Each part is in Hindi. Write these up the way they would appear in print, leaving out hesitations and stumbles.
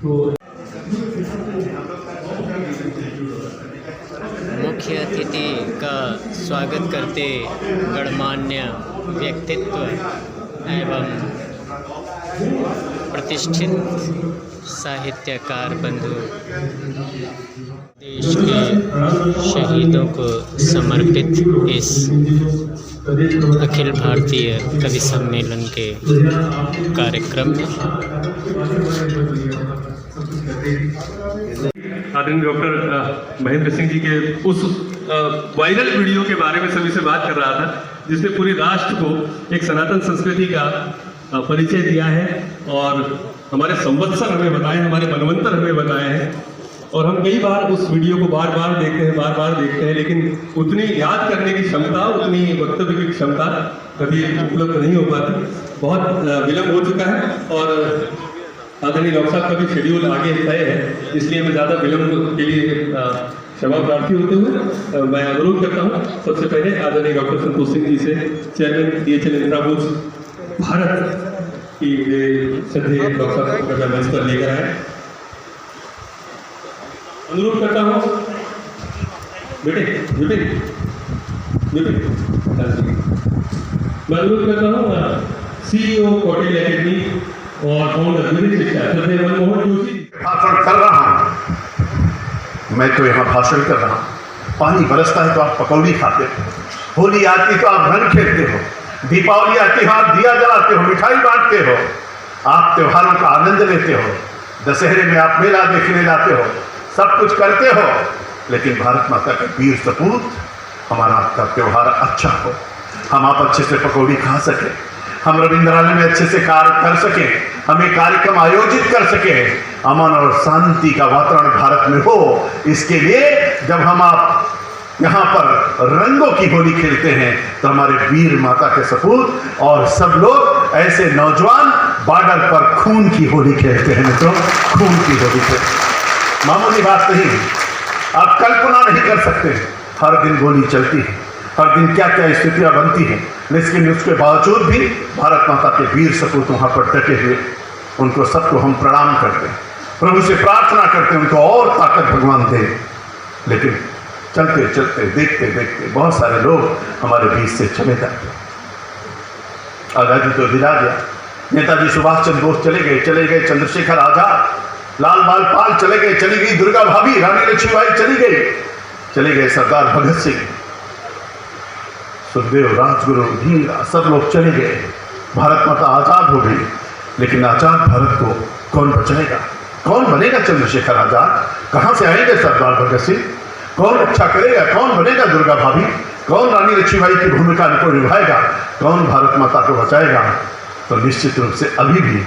मुख्य अतिथि का स्वागत करते गणमान्य व्यक्तित्व एवं प्रतिष्ठित साहित्यकार बंधु देश के शहीदों को समर्पित इस अखिल भारतीय कवि सम्मेलन के कार्यक्रम में आदरणीय डॉक्टर महेंद्र सिंह जी के उस वायरल वीडियो के बारे में सभी से बात कर रहा था जिसने पूरे राष्ट्र को एक सनातन संस्कृति का परिचय दिया है और हमारे संवत्सर हमें बताए, हमारे मनवंतर हमें बताए हैं और हम कई बार उस वीडियो को बार बार देखते हैं लेकिन उतनी याद करने की क्षमता, उतनी वक्तव्य की क्षमता कभी उपलब्ध नहीं हो पाती। बहुत विलम्ब हो चुका है और आदरणीय डॉक्टर साहब का भी शेड्यूल आगे तय है, इसलिए मैं ज़्यादा विलम्ब के लिए क्षमा प्रार्थी होते हुए मैं अनुरोध करता हूँ सबसे पहले आदरणीय डॉक्टर संतोष सिंह जी से, चेयरमैन DHL इंदिराबोस भारत की श्रद्धेय डॉक्टर साहब को मंच पर लेकर आए। अनुरोध करता हूँ बेटे मैं अनुरोध करता हूँ CEO कौटिल्य एकेडमी और फाउंडर मनमोहन जोशी भाषण कर रहा हूँ। मैं तो यहाँ भाषण कर रहा हूँ। पानी बरसता है तो आप पकौड़ी खाते हो, होली आती तो आप रंग खेलते हो, दीपावली आती है आप दिया जलाते हो, मिठाई बांटते हो, आप त्योहारों का आनंद लेते हो, दशहरे में आप मेला देखने जाते हो, सब कुछ करते हो, लेकिन भारत माता का वीर सपूत हमारा आपका त्योहार अच्छा हो, हम आप अच्छे से पकौड़ी खा सके, हम रविंद्रालय में अच्छे से कार्य कर सके, हम एक कार्यक्रम आयोजित कर सके, अमन और शांति का वातावरण भारत में हो। इसके लिए जब हम आप यहाँ पर रंगों की होली खेलते हैं तो हमारे वीर माता के सपूत और सब लोग ऐसे नौजवान बॉर्डर पर खून की होली खेलते हैं मित्रों, खून की होली खेलते हैं। मामूली बात नहीं, आप कल्पना नहीं कर सकते, हर दिन गोली चलती है, हर दिन क्या क्या स्थितियां बनती हैं, लेकिन उसके बावजूद भी भारत माता के वीर सपूत वहां पर डटे हुए, उनको सबको हम प्रणाम करते हैं, प्रभु से प्रार्थना करते हैं उनको और ताकत भगवान दे। लेकिन चलते चलते देखते देखते बहुत सारे लोग हमारे बीच से चले जाते। आजादी तो दिला दिया, नेताजी सुभाष चंद्र बोस चले गए चंद्रशेखर आजाद, लाल बाल पाल चले गए, चली गई दुर्गा भाभी, रानी लक्ष्मीबाई चले गए सरदार भगत सिंह, सुखदेव, राजगुरु, धीरा, सब लोग चले गए, भारत माता आजाद हो गई। लेकिन आजाद भारत को कौन बचाएगा? कौन बनेगा चंद्रशेखर आजाद? कहाँ से आएंगे सरदार भगत सिंह? कौन रक्षा करेगा? कौन बनेगा दुर्गा भाभी? कौन रानी लक्ष्मीबाई की भूमिका को निभाएगा? कौन भारत माता को बचाएगा? तो निश्चित रूप से अभी भी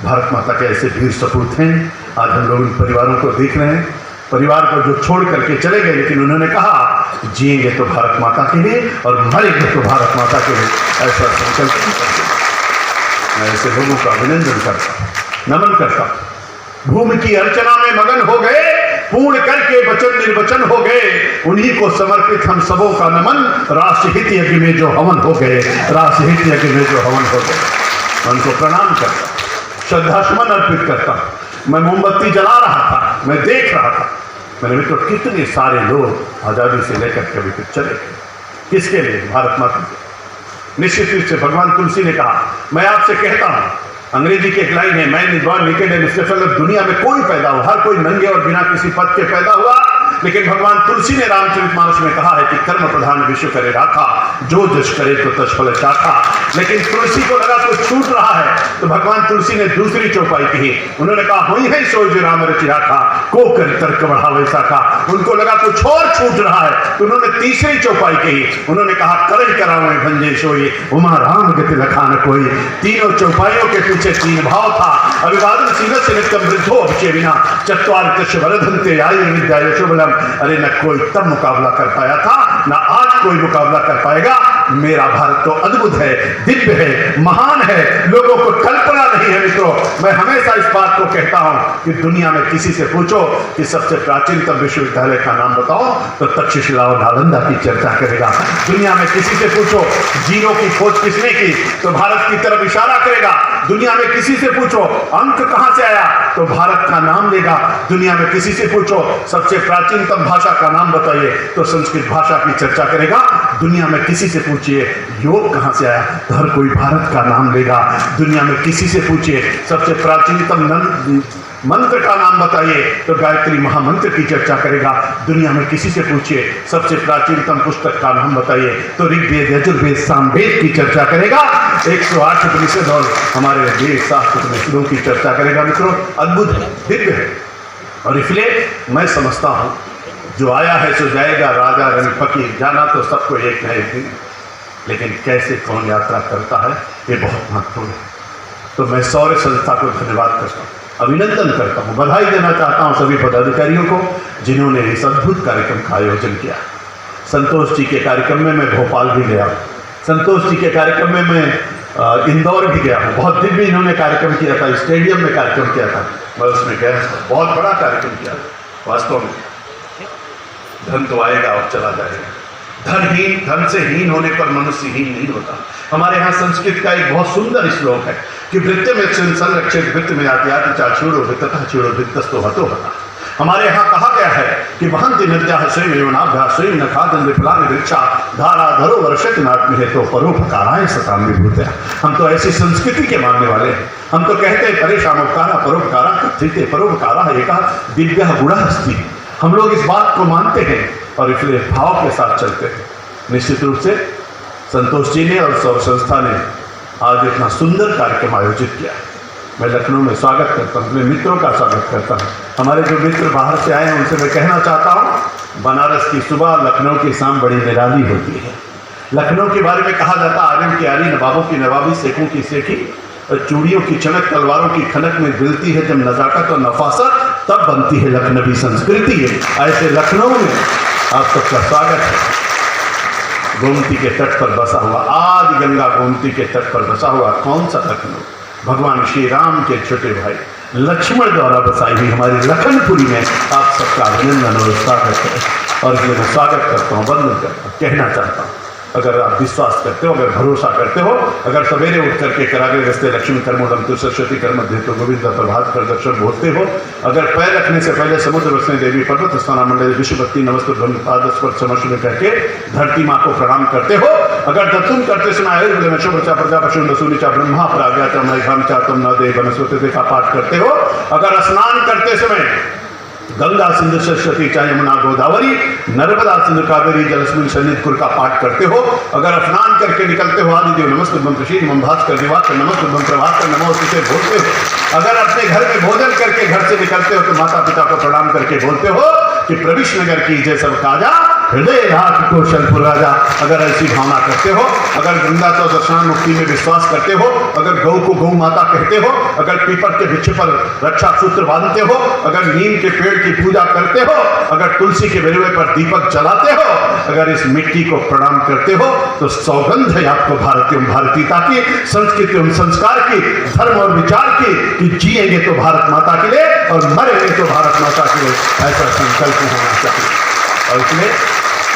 भारत माता के ऐसे वीर सपूत हैं। आज हम लोग इन परिवारों को देख रहे हैं, परिवार को जो छोड़ करके चले गए, लेकिन उन्होंने कहा जिएंगे तो भारत माता के लिए और मरेंगे तो भारत माता के लिए, ऐसा संकल्प करते। मैं ऐसे लोगों का अभिनंदन करता, नमन करता। भूमि की अर्चना में मगन हो गए, पूर्ण करके वचन निर्वचन हो गए, उन्हीं को समर्पित हम सबों का नमन। राष्ट्रहित यज्ञ में जो हवन हो गए, राष्ट्रहित यज्ञ में जो हवन हो गए, मैं उनको प्रणाम करता, श्रद्धासुमन अर्पित करता। मैं मोमबत्ती जला रहा था, मैं देख रहा था, मेरे मित्रों कितने सारे लोग आजादी से लेकर के अभी तक चले गए। किसके लिए? भारत माता के। निश्चित रूप से भगवान तुलसी ने कहा, मैं आपसे कहता हूं, अंग्रेजी की एक लाइन है, man is born naked and stateful, दुनिया में कोई पैदा हो, हर कोई नंगे और बिना किसी पद के पैदा हुआ, लेकिन भगवान तुलसी ने रामचरितमानस में कहा है कि कर्म प्रधान विश्व करे राखा, जो जश करे तो तश फल चाखा। लेकिन तुलसी को लगा तो छूट रहा है, तो भगवान तुलसी ने दूसरी चौपाई कही, उन्होंने कहा हुई है सोई जो राम रचि राखा, को कर तर्क बढ़ावे शाखा। उनको लगा कुछ और छूट रहा है, तो उन्होंने तीसरी चौपाई कही, उन्होंने कहा करई करावे भंजे सोई, उमा राम गति लखान कोई। तीनों चौपाइयों के पीछे तीन भाव था, अभिवादन सीनत से नित्यम वृद्धो अभिषे बिना, चत्वार कृष्ण वरधन्ते आयु विद्या यशोबलम। अरे न कोई तब मुकाबला कर पाया था, न आज कोई मुकाबला कर पाएगा। मेरा भारत तो अद्भुत है, दिव्य है, महान है, लोगों को कल्पना नहीं है। मित्रों, मैं हमेशा इस बात को कहता हूं कि दुनिया में किसी से पूछो कि सबसे प्राचीनतम विश्वविद्यालय का नाम बताओ तो तक्षशिला और नालंदा की चर्चा करेगा। दुनिया में किसी से पूछो जीरो की खोज किसने की तो भारत की तरफ इशारा करेगा। दुनिया में किसी से पूछो अंक कहां से आया तो भारत का नाम लेगा। दुनिया में किसी से पूछो सबसे प्राचीनतम भाषा का नाम बताइए तो संस्कृत भाषा की चर्चा करेगा। दुनिया में किसी से पूछिए योग कहां से आया तो हर कोई भारत का नाम लेगा। दुनिया में किसी से पूछिए सबसे प्राचीनतम मंत्र का नाम बताइए तो गायत्री महामंत्र की चर्चा करेगा। दुनिया में किसी से पूछिए सबसे प्राचीनतम पुस्तक का नाम बताइए तो ऋग्वेद, यजुर्वेद, सामवेद की चर्चा करेगा। 108 उपनिषद और हमारे वेद शास्त्र उपनिषदों की चर्चा करेगा। मित्रों, अद्भुत है, दिव्य है। और इसलिए मैं समझता हूं जो आया है सो जाएगा, राजा रंग फकीर, जाना तो सबको एक है एक दिन, लेकिन कैसे कौन यात्रा करता है ये बहुत महत्वपूर्ण है। तो मैं शौर्य संस्था को धन्यवाद करता हूँ, अभिनंदन करता हूँ, बधाई देना चाहता हूँ सभी पदाधिकारियों को जिन्होंने इस अद्भुत कार्यक्रम का आयोजन किया। संतोष जी के कार्यक्रम में मैं भोपाल भी गया, संतोष जी के कार्यक्रम में मैं इंदौर भी गया हूँ। बहुत दिव्य इन्होंने कार्यक्रम किया था, स्टेडियम में कार्यक्रम किया था, मैं उसमें गया था, बहुत बड़ा कार्यक्रम किया। वास्तव में धन तो आएगा और चला जाएगा, धन से हीन होने पर मनुष्य हीन नहीं होता। हमारे यहाँ संस्कृत का एक बहुत सुंदर श्लोक है कि वृत्ति में संरक्षित वृत्ति में आत्याति चाचूरो वित्ततः चूरो वित्तस्तो हतो हता। हमारे यहाँ कहा गया है कि वहंति नद्या स्वयं एवनाभ्या स्वयं न खादन विफलानि वृक्षा धारा धरो वर्षति नात्म हेतु परोपकाराय सताम विभूतया। हम तो ऐसी संस्कृति के मानने वाले हैं। हम तो कहते हैं परेशानोपकारा परोपकारा कथिते परोपकारा एका दिव्य गुणः अस्ति। हम लोग इस बात को मानते हैं और इसलिए भाव के साथ चलते हैं। निश्चित रूप से संतोष जी ने और सौर संस्था ने आज इतना सुंदर कार्यक्रम आयोजित किया। मैं लखनऊ में स्वागत करता हूँ, अपने मित्रों का स्वागत करता हूँ। हमारे जो मित्र बाहर से आए हैं उनसे मैं कहना चाहता हूँ बनारस की सुबह लखनऊ की शाम बड़ी निराली होती है। लखनऊ के बारे में कहा जाता आलिम की आली, नवाबों की नवाबी, शेखों की शेखी और चूड़ियों की चमक, तलवारों की खनक में मिलती है जब नजाकत और नफासत, तब बनती है लखनवी संस्कृति। ऐसे लखनऊ में आप सबका स्वागत है। गोमती के तट पर बसा हुआ, आदि गंगा गोमती के तट पर बसा हुआ कौन सा लखनऊ? भगवान श्री राम के छोटे भाई लक्ष्मण द्वारा बसाई हुई हमारी लखनपुरी में आप सबका अभिनंदन और स्वागत है। और इसलिए मैं स्वागत करता हूँ, वंदन करता हूँ, कहना चाहता हूँ अगर आप विश्वास करते हो, अगर भरोसा करते हो, अगर सवेरे उठ करके करागे रस्ते लक्ष्मी कर्मोदम तो सरस्वती कर्म तो गोविंद प्रभात कर दर्शन बोलते हो, अगर पैर रखने से पहले समुद्र वसने देवी पर्वत स्थाना मंडल विश्वभक्ति नमस्ते ब्रह्म पादस पर समर्षण करके धरती माँ को प्रणाम करते हो, अगर दत्तुन करते समय आयुर्वेद शोभचा प्रजा पशु नसूनिचा ब्रह्मा प्राज्ञा चम तुम न दे वनस्पति का पाठ करते हो, अगर स्नान करते समय गंगा सिंधु सरस्वती चाहे यमुना गोदावरी नर्मदा सिंधु कावेरी जलस्मिन सन्निधिकुल का पाठ करते हो, अगर स्नान करके निकलते हो आदिदेव नमस्ते मंत्रशील मम भास्कर दिवाकर नमस्ते मम प्रभाकर नमो से बोलते हो, अगर अपने घर में भोजन करके घर से निकलते हो तो माता पिता को प्रणाम करके बोलते हो कि प्रविश नगर की जय सब काजा हृदय राख कौशलपुर राजा, अगर ऐसी भावना करते हो, अगर गंगा तो दर्शन मुक्ति में विश्वास करते हो, अगर गौ को गौ माता कहते हो, अगर पीपल के वृक्ष पर रक्षा सूत्र बांधते हो, अगर नीम के पेड़ की पूजा करते हो, अगर तुलसी के बेलवे पर दीपक जलाते हो, अगर इस मिट्टी को प्रणाम करते हो तो सौगंध है आपको भारतीय भारतीयता की, संस्कृति एवं संस्कार की, धर्म और विचार की कि जिएंगे तो भारत माता के लिए और मरेंगे तो भारत माता के लिए, ऐसा संकल्प होना चाहिए। और इसलिए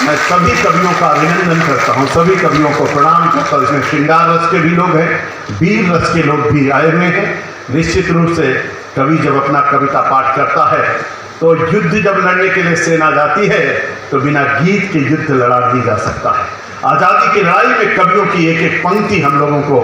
मैं सभी कवियों का अभिनंदन करता हूँ, सभी कवियों को प्रणाम करता हूँ। इसमें श्रृंगार रस के भी लोग हैं, वीर रस के लोग भी आए हुए हैं। निश्चित रूप से कवि जब अपना कविता पाठ करता है तो युद्ध जब लड़ने के लिए सेना जाती है तो बिना गीत के युद्ध लड़ा नहीं जा सकता है। आज़ादी की लड़ाई में कवियों की एक एक पंक्ति हम लोगों को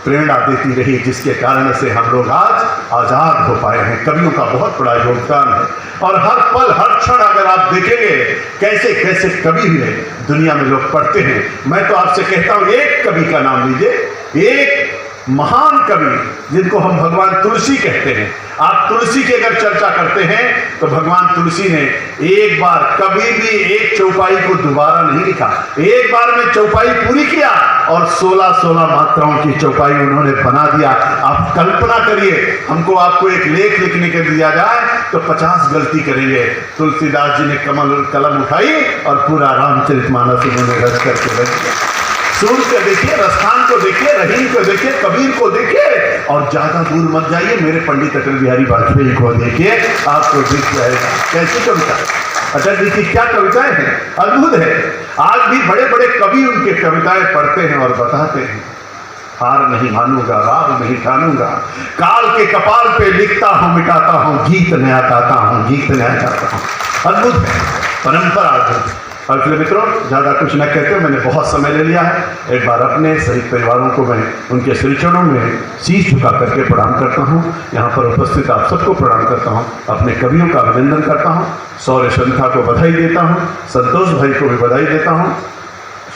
प्रेरणा देती रही, जिसके कारण से हम लोग आज आज़ाद हो पाए हैं। कवियों का बहुत बड़ा योगदान है और हर पल हर क्षण अगर आप देखेंगे कैसे कैसे कवि हुए दुनिया में लोग पढ़ते हैं। मैं तो आपसे कहता हूँ एक कवि का नाम लीजिए, एक महान कवि जिनको हम भगवान तुलसी कहते हैं। आप तुलसी की अगर चर्चा करते हैं तो भगवान तुलसी ने एक बार कभी भी एक चौपाई को दोबारा नहीं लिखा, एक बार में चौपाई पूरी किया और 16 मात्राओं की चौपाई उन्होंने बना दिया। आप कल्पना करिए, हमको आपको एक लेख लिखने के दिया जाए तो 50 गलती करेंगे। तुलसीदास जी ने कलम उठाई और पूरा रामचरितमानस उन्होंने रच करके रख दिया। सूर को देखिए, रसखान को देखिए, रहीम को देखिए, कबीर को देखिए, और ज्यादा दूर मत जाइए, मेरे पंडित अटल बिहारी वाजपेयी को देखिए, आपको दिख जाएगा। कैसी कविता, अटल जी की क्या कविताएं हैं, अद्भुत है। आज भी बड़े बड़े कवि उनके कविताएं पढ़ते हैं और बताते हैं, हार नहीं मानूंगा, राग नहीं ठानूंगा, काल के कपाल पे लिखता हूं, मिटाता हूं, गीत नया गाता हूं, गीत नया गाता हूं। अद्भुत है, परंपरा अद्भुत। और इसलिए मित्रों, ज़्यादा कुछ न कहते हुए मैंने बहुत समय ले लिया है। एक बार अपने शहीद परिवारों को मैं उनके श्री चरणों में शीश झुका करके प्रणाम करता हूँ। यहाँ पर उपस्थित आप सबको प्रणाम करता हूँ, अपने कवियों का अभिनंदन करता हूँ, सौर्य संध्या को बधाई देता हूँ, संतोष भाई को भी बधाई देता हूँ,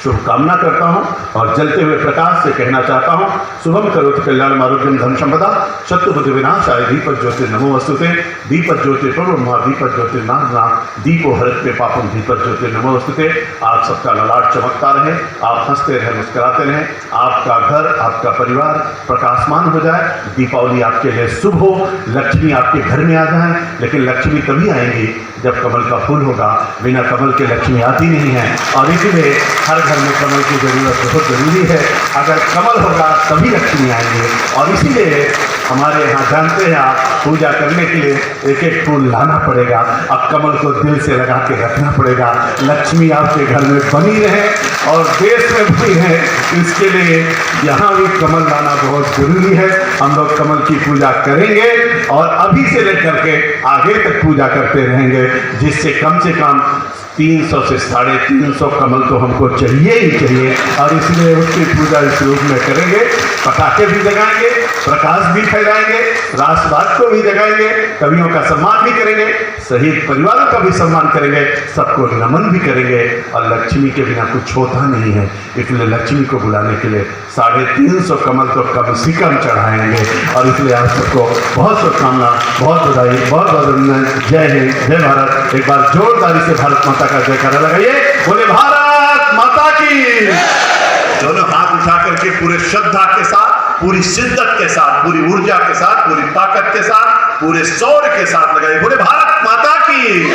शुभकामना करता हूं, और जलते हुए प्रकाश से कहना चाहता हूं, शुभम करोति कल्याणम आरोग्यम धन संपदा, शत्रुबुद्धि विनाशाय दीपक ज्योति नमो वस्तुते, दीपक ज्योति प्रब्रह्मा दीपक ज्योति नारायण, दीपो हरते पापम दीपक ज्योति नमो वस्तुते। आप सबका ललाट चमकता रहे, आप हंसते रहे, मुस्कुराते रहें, आपका घर, आपका परिवार प्रकाशमान हो जाए, दीपावली आपके लिए शुभ हो, लक्ष्मी आपके घर में आ जाए। लेकिन लक्ष्मी तभी आएंगी जब कमल का फूल होगा, बिना कमल के लक्ष्मी आती नहीं है, और इसीलिए हर घर में कमल की जरूरत बहुत जरूरी है। अगर कमल होगा तभी लक्ष्मी आएंगे, और इसीलिए हमारे यहाँ जानते हैं आप, पूजा करने के लिए एक एक फूल लाना पड़ेगा, अब कमल को दिल से लगा के रखना पड़ेगा। लक्ष्मी आपके घर में बनी रहे और देश में बनी रहे, इसके लिए यहाँ भी कमल लाना बहुत जरूरी है। हम लोग कमल की पूजा करेंगे और अभी से लेकर के आगे तक पूजा करते रहेंगे, जिससे कम से कम 300 से 350 कमल तो हमको चाहिए ही चाहिए, और इसलिए उसकी पूजा इस रूप में करेंगे। पटाखे भी जगाएंगे, प्रकाश भी फैलाएंगे, राष्ट्रवाद को भी जगाएंगे, कवियों का सम्मान भी करेंगे, शहीद परिवारों का भी सम्मान करेंगे, सबको नमन भी करेंगे। और लक्ष्मी के बिना कुछ होता नहीं है, इसलिए लक्ष्मी को बुलाने के लिए 350 कमल तो कम से कम चढ़ाएंगे। और इसलिए आप सबको बहुत शुभकामना, बहुत बधाई, बहुत बहुत अभिनंदन। जय हिंद, जय भारत। एक बार जोरदारी से भारत माता का जयकारा लगाइए, बोले भारत माता की। दोनों हाथ उठा करके पूरे श्रद्धा के साथ, पूरी शिद्दत के साथ, पूरी ऊर्जा के साथ, पूरी ताकत के साथ, पूरे शौर्य के साथ लगाइए, बोले भारत माता की।